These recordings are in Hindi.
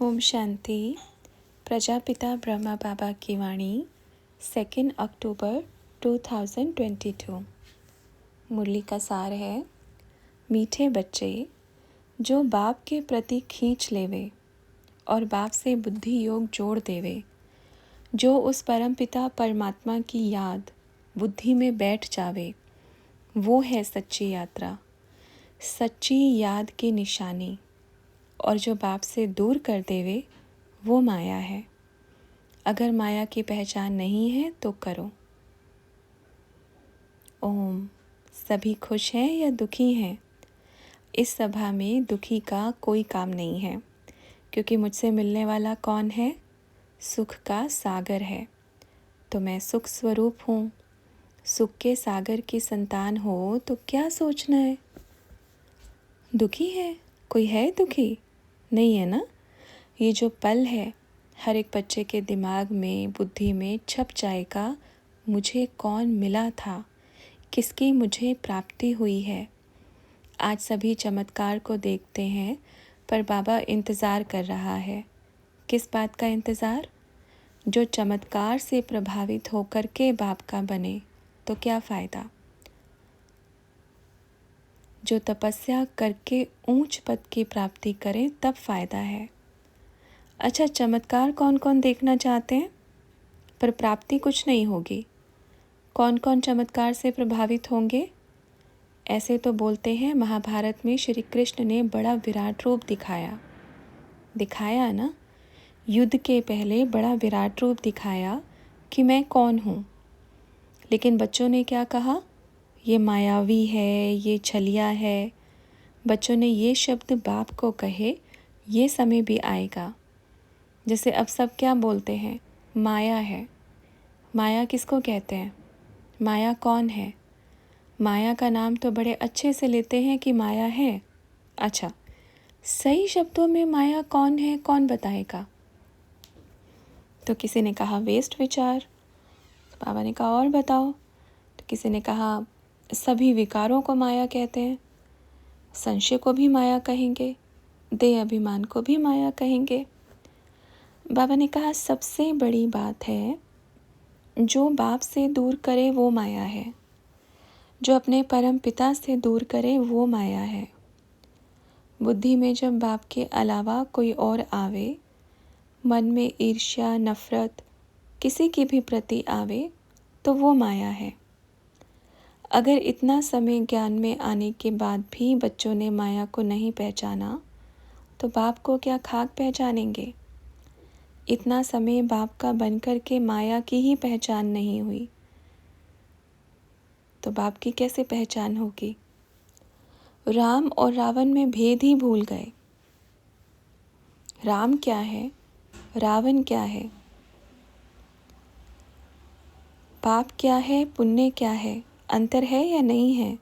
ओम शांति। प्रजापिता ब्रह्मा बाबा की वाणी 2 अक्टूबर 2022। मुरली का सार है, मीठे बच्चे जो बाप के प्रति खींच लेवे और बाप से बुद्धि योग जोड़ देवे, जो उस परमपिता परमात्मा की याद बुद्धि में बैठ जावे, वो है सच्ची यात्रा, सच्ची याद की निशानी। और जो बाप से दूर कर देवे वो माया है। अगर माया की पहचान नहीं है तो करो। ओम। सभी खुश हैं या दुखी हैं? इस सभा में दुखी का कोई काम नहीं है, क्योंकि मुझसे मिलने वाला कौन है? सुख का सागर है। तो मैं सुख स्वरूप हूँ। सुख के सागर की संतान हो तो क्या सोचना है? दुखी है? कोई है दुखी? नहीं है ना। ये जो पल है, हर एक बच्चे के दिमाग में, बुद्धि में छप जाएगा, मुझे कौन मिला था, किसकी मुझे प्राप्ति हुई है। आज सभी चमत्कार को देखते हैं, पर बाबा इंतज़ार कर रहा है। किस बात का इंतज़ार? जो चमत्कार से प्रभावित होकर के बाप का बने तो क्या फ़ायदा। जो तपस्या करके ऊंच पद की प्राप्ति करे तब फ़ायदा है। अच्छा, चमत्कार कौन कौन देखना चाहते हैं, पर प्राप्ति कुछ नहीं होगी। कौन कौन चमत्कार से प्रभावित होंगे? ऐसे तो बोलते हैं महाभारत में श्री कृष्ण ने बड़ा विराट रूप दिखाया ना। युद्ध के पहले बड़ा विराट रूप दिखाया कि मैं कौन हूँ। लेकिन बच्चों ने क्या कहा? ये मायावी है, ये छलिया है। बच्चों ने ये शब्द बाप को कहे, ये समय भी आएगा। जैसे अब सब क्या बोलते हैं? माया है। माया किसको कहते हैं? माया कौन है? माया का नाम तो बड़े अच्छे से लेते हैं कि माया है। अच्छा, सही शब्दों में माया कौन है, कौन बताएगा? तो किसी ने कहा वेस्ट विचार। तो बाबा ने कहा और बताओ। तो किसी ने कहा सभी विकारों को माया कहते हैं, संशय को भी माया कहेंगे, देह अभिमान को भी माया कहेंगे। बाबा ने कहा सबसे बड़ी बात है, जो बाप से दूर करे वो माया है, जो अपने परम पिता से दूर करे वो माया है। बुद्धि में जब बाप के अलावा कोई और आवे, मन में ईर्ष्या नफरत किसी की भी प्रति आवे, तो वो माया है। अगर इतना समय ज्ञान में आने के बाद भी बच्चों ने माया को नहीं पहचाना, तो बाप को क्या खाक पहचानेंगे? इतना समय बाप का बनकर के माया की ही पहचान नहीं हुई, तो बाप की कैसे पहचान होगी? राम और रावण में भेद ही भूल गए। राम क्या है, रावण क्या है, पाप क्या है, पुण्य क्या है, अंतर है या नहीं है?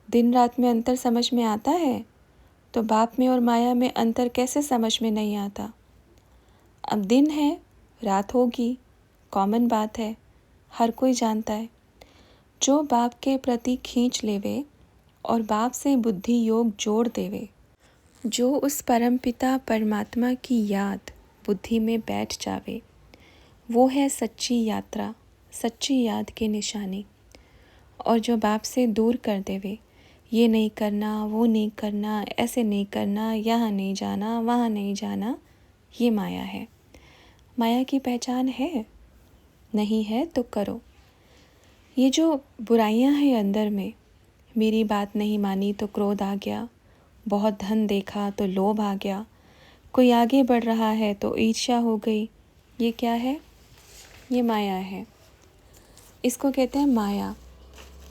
दिन रात में अंतर समझ में आता है, तो बाप में और माया में अंतर कैसे समझ में नहीं आता? अब दिन है, रात होगी, कॉमन बात है, हर कोई जानता है। जो बाप के प्रति खींच लेवे और बाप से बुद्धि योग जोड़ देवे, जो उस परमपिता परमात्मा की याद बुद्धि में बैठ जावे, वो है सच्ची यात्रा, सच्ची याद की निशानी। और जो बाप से दूर कर देवे, ये नहीं करना, वो नहीं करना, ऐसे नहीं करना, यहाँ नहीं जाना, वहाँ नहीं जाना, ये माया है। माया की पहचान है? नहीं है तो करो। ये जो बुराइयां हैं अंदर में, मेरी बात नहीं मानी तो क्रोध आ गया, बहुत धन देखा तो लोभ आ गया, कोई आगे बढ़ रहा है तो ईर्ष्या हो गई, ये क्या है? ये माया है। इसको कहते हैं माया।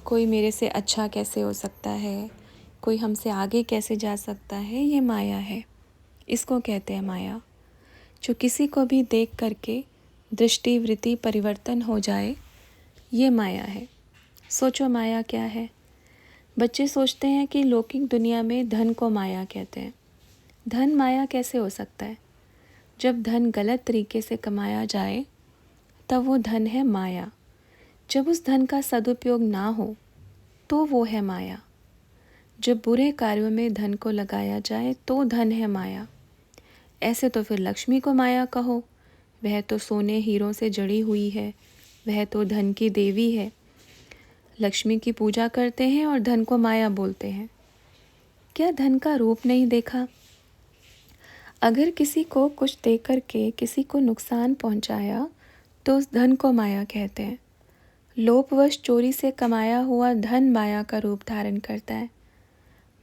कोई मेरे से अच्छा कैसे हो सकता है, कोई हमसे आगे कैसे जा सकता है, ये माया है। इसको कहते हैं माया। जो किसी को भी देख करके दृष्टि वृत्ति परिवर्तन हो जाए, ये माया है। सोचो माया क्या है? बच्चे सोचते हैं कि लौकिक दुनिया में धन को माया कहते हैं। धन माया कैसे हो सकता है? जब धन गलत तरीके से कमाया जाए तब वो धन है माया। जब उस धन का सदुपयोग ना हो तो वो है माया। जब बुरे कार्यों में धन को लगाया जाए तो धन है माया। ऐसे तो फिर लक्ष्मी को माया कहो, वह तो सोने हीरों से जड़ी हुई है, वह तो धन की देवी है। लक्ष्मी की पूजा करते हैं और धन को माया बोलते हैं। क्या धन का रूप नहीं देखा? अगर किसी को कुछ दे करके किसी को नुकसान पहुंचाया तो उस धन को माया कहते हैं। लोभवश चोरी से कमाया हुआ धन माया का रूप धारण करता है।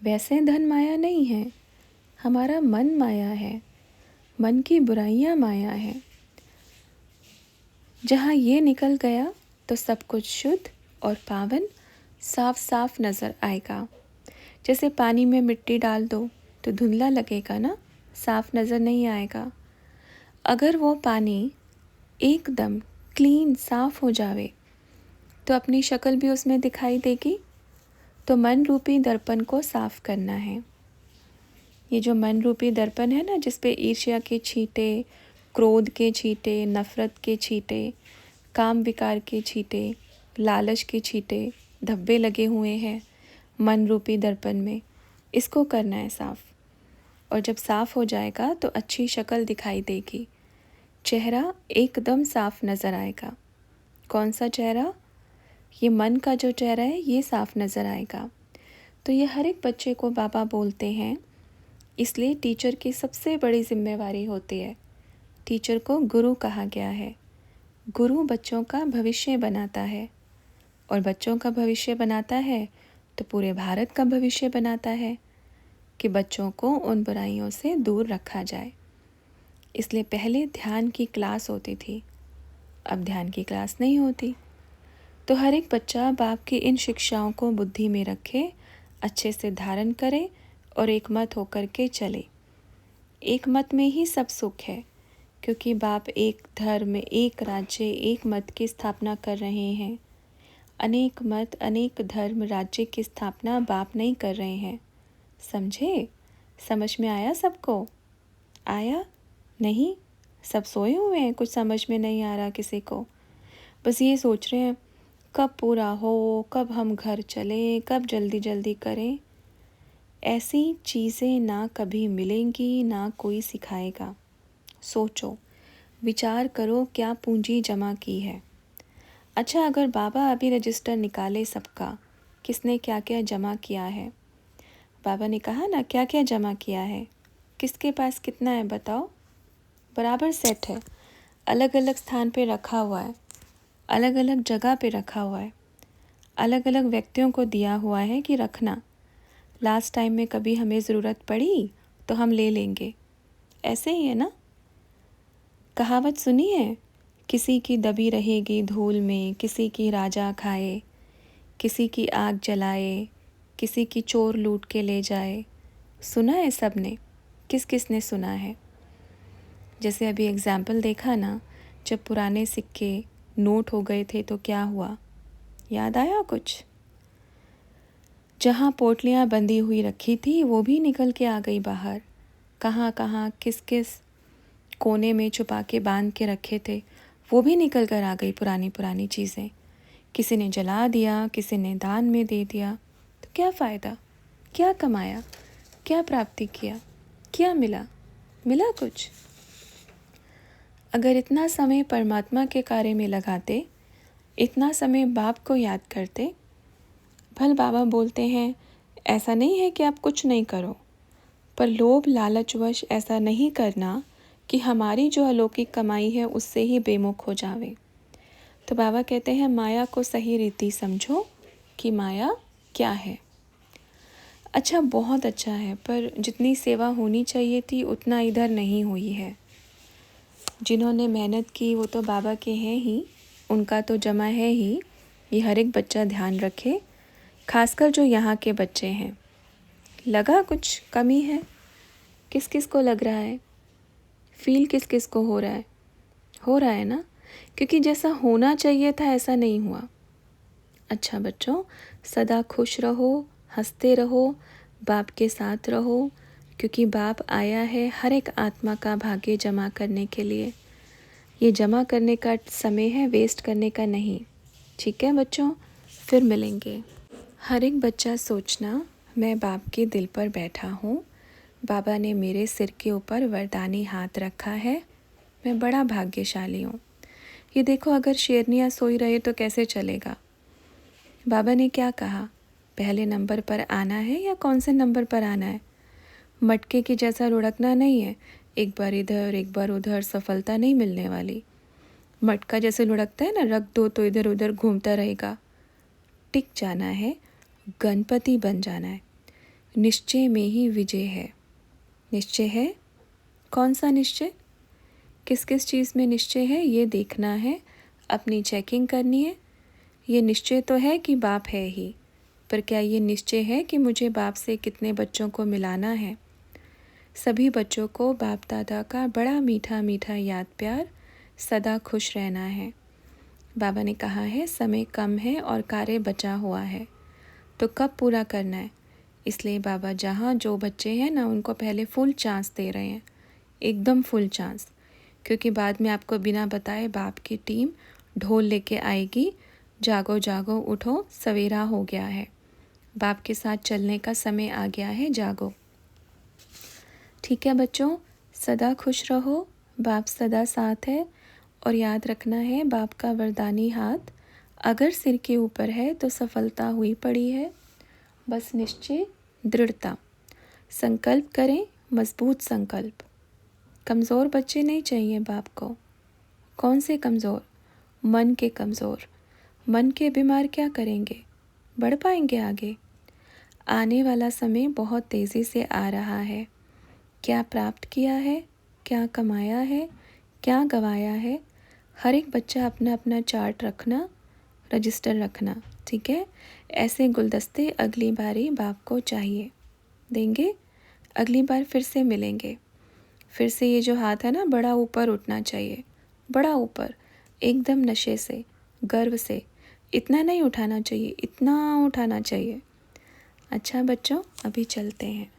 वैसे धन माया नहीं है, हमारा मन माया है, मन की बुराइयां माया है। जहाँ ये निकल गया तो सब कुछ शुद्ध और पावन साफ साफ नज़र आएगा। जैसे पानी में मिट्टी डाल दो तो धुंधला लगेगा ना, साफ नज़र नहीं आएगा। अगर वो पानी एकदम क्लीन साफ हो जावे तो अपनी शक्ल भी उसमें दिखाई देगी। तो मन रूपी दर्पण को साफ करना है। ये जो मन रूपी दर्पण है ना, जिस पे ईर्ष्या के छींटे, क्रोध के छींटे, नफरत के छींटे, काम विकार के छींटे, लालच के छींटे, धब्बे लगे हुए हैं मन रूपी दर्पण में, इसको करना है साफ। और जब साफ हो जाएगा तो अच्छी शक्ल दिखाई देगी, चेहरा एकदम साफ नज़र आएगा। कौन सा चेहरा? ये मन का जो चेहरा है ये साफ नज़र आएगा। तो ये हर एक बच्चे को बाबा बोलते हैं, इसलिए टीचर की सबसे बड़ी जिम्मेवारी होती है। टीचर को गुरु कहा गया है। गुरु बच्चों का भविष्य बनाता है, और बच्चों का भविष्य बनाता है तो पूरे भारत का भविष्य बनाता है कि बच्चों को उन बुराइयों से दूर रखा जाए। इसलिए पहले ध्यान की क्लास होती थी, अब ध्यान की क्लास नहीं होती। तो हर एक बच्चा बाप की इन शिक्षाओं को बुद्धि में रखे, अच्छे से धारण करे और एक मत होकर के चले। एक मत में ही सब सुख है, क्योंकि बाप एक धर्म, एक राज्य, एक मत की स्थापना कर रहे हैं। अनेक मत, अनेक धर्म, राज्य की स्थापना बाप नहीं कर रहे हैं। समझे? समझ में आया सबको? आया? नहीं? सब सोए हुए हैं, कुछ समझ में नहीं आ रहा किसी को। बस ये सोच रहे हैं कब पूरा हो, कब हम घर चलें, कब जल्दी जल्दी करें। ऐसी चीज़ें ना कभी मिलेंगी, ना कोई सिखाएगा। सोचो, विचार करो क्या पूंजी जमा की है। अच्छा, अगर बाबा अभी रजिस्टर निकाले सबका, किसने क्या क्या जमा किया है। बाबा ने कहा ना क्या क्या जमा किया है, किसके पास कितना है बताओ। बराबर सेट है, अलग अलग स्थान पे रखा हुआ है, अलग अलग जगह पे रखा हुआ है, अलग अलग व्यक्तियों को दिया हुआ है कि रखना। लास्ट टाइम में कभी हमें ज़रूरत पड़ी तो हम ले लेंगे। ऐसे ही है ना। कहावत सुनी है, किसी की दबी रहेगी धूल में, किसी की राजा खाए, किसी की आग जलाए, किसी की चोर लूट के ले जाए। सुना है सब ने? किस किस ने सुना है? जैसे अभी एग्जाम्पल देखा ना, जब पुराने सिक्के नोट हो गए थे तो क्या हुआ, याद आया कुछ? जहाँ पोटलियाँ बंधी हुई रखी थी वो भी निकल के आ गई बाहर। कहाँ कहाँ किस किस कोने में छुपा के बांध के रखे थे वो भी निकल कर आ गई पुरानी पुरानी चीज़ें। किसी ने जला दिया, किसी ने दान में दे दिया। तो क्या फ़ायदा? क्या कमाया? क्या प्राप्ति किया? क्या मिला? मिला कुछ? अगर इतना समय परमात्मा के कार्य में लगाते, इतना समय बाप को याद करते। भल बाबा बोलते हैं ऐसा नहीं है कि आप कुछ नहीं करो, पर लोभ लालचवश ऐसा नहीं करना कि हमारी जो अलौकिक कमाई है उससे ही बेमुख हो जावे। तो बाबा कहते हैं माया को सही रीति समझो कि माया क्या है। अच्छा, बहुत अच्छा है, पर जितनी सेवा होनी चाहिए थी उतना इधर नहीं हुई है। जिन्होंने मेहनत की वो तो बाबा के हैं ही, उनका तो जमा है ही। ये हर एक बच्चा ध्यान रखे, खासकर जो यहाँ के बच्चे हैं। लगा कुछ कमी है? किस किस को लग रहा है? फील किस किस को हो रहा है? हो रहा है ना, क्योंकि जैसा होना चाहिए था ऐसा नहीं हुआ। अच्छा बच्चों, सदा खुश रहो, हंसते रहो, बाप के साथ रहो, क्योंकि बाप आया है हर एक आत्मा का भाग्य जमा करने के लिए। ये जमा करने का समय है, वेस्ट करने का नहीं। ठीक है बच्चों, फिर मिलेंगे। हर एक बच्चा सोचना, मैं बाप के दिल पर बैठा हूँ, बाबा ने मेरे सिर के ऊपर वरदानी हाथ रखा है। मैं बड़ा भाग्यशाली हूँ। ये देखो, अगर शेरनियाँ सोई रहे तो कैसे चलेगा। बाबा ने क्या कहा, पहले नंबर पर आना है या कौन से नंबर पर आना है। मटके की जैसा लुढ़कना नहीं है, एक बार इधर एक बार उधर सफलता नहीं मिलने वाली। मटका जैसे लुढ़कता है ना, रख दो तो इधर उधर घूमता रहेगा। टिक जाना है, गणपति बन जाना है। निश्चय में ही विजय है। निश्चय है, कौन सा निश्चय, किस किस चीज़ में निश्चय है ये देखना है, अपनी चेकिंग करनी है। ये निश्चय तो है कि बाप है ही, पर क्या ये निश्चय है कि मुझे बाप से कितने बच्चों को मिलाना है। सभी बच्चों को बाप दादा का बड़ा मीठा मीठा याद प्यार, सदा खुश रहना है। बाबा ने कहा है समय कम है और कार्य बचा हुआ है, तो कब पूरा करना है। इसलिए बाबा जहाँ जो बच्चे हैं ना, उनको पहले फुल चांस दे रहे हैं, एकदम फुल चांस। क्योंकि बाद में आपको बिना बताए बाप की टीम ढोल लेके आएगी, जागो जागो उठो सवेरा हो गया है, बाप के साथ चलने का समय आ गया है, जागो। ठीक है बच्चों, सदा खुश रहो, बाप सदा साथ है। और याद रखना है, बाप का वरदानी हाथ अगर सिर के ऊपर है तो सफलता हुई पड़ी है। बस निश्चय, दृढ़ता, संकल्प करें, मजबूत संकल्प। कमज़ोर बच्चे नहीं चाहिए बाप को। कौन से कमज़ोर, मन के कमज़ोर। मन के बीमार क्या करेंगे, बढ़ पाएंगे आगे। आने वाला समय बहुत तेज़ी से आ रहा है। क्या प्राप्त किया है, क्या कमाया है, क्या गंवाया है, हर एक बच्चा अपना अपना चार्ट रखना, रजिस्टर रखना, ठीक है। ऐसे गुलदस्ते अगली बारी बाप को चाहिए, देंगे। अगली बार फिर से मिलेंगे, फिर से ये जो हाथ है ना, बड़ा ऊपर उठना चाहिए, बड़ा ऊपर, एकदम नशे से, गर्व से। इतना नहीं उठाना चाहिए, इतना उठाना चाहिए। अच्छा बच्चों, अभी चलते हैं।